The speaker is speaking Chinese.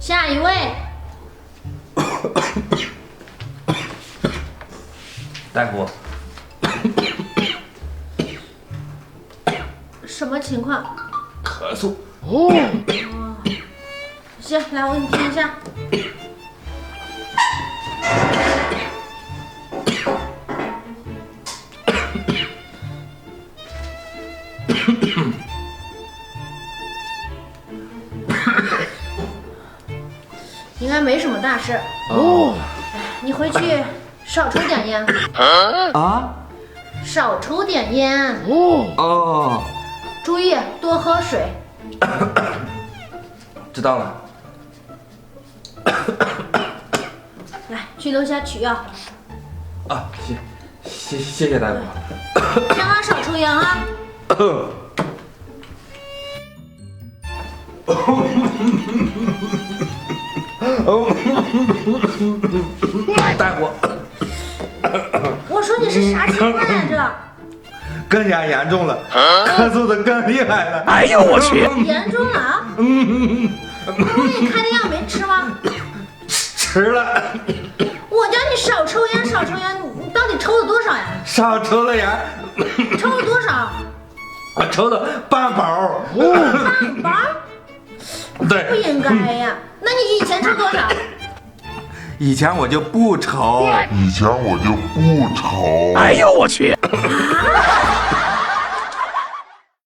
下一位。大夫，什么情况？咳嗽。行，来，我给你听一下。应该没什么大事。你回去少抽点烟。啊？少抽点烟。哦，注意多喝水。知道了。来，去楼下取药。啊，谢谢大夫。千万少抽烟啊！大夫，我说你是啥情况呀？这更加严重了，咳嗽的更厉害了。哎呦我去！严重了啊！我给你开的药没吃吗？吃了，我叫你少抽烟，少抽烟，你到底抽了多少呀？少抽了烟，抽了多少？我抽了半包。半包？不对，应该呀。那你以前抽多少？以前我就不抽。哎呦我去！啊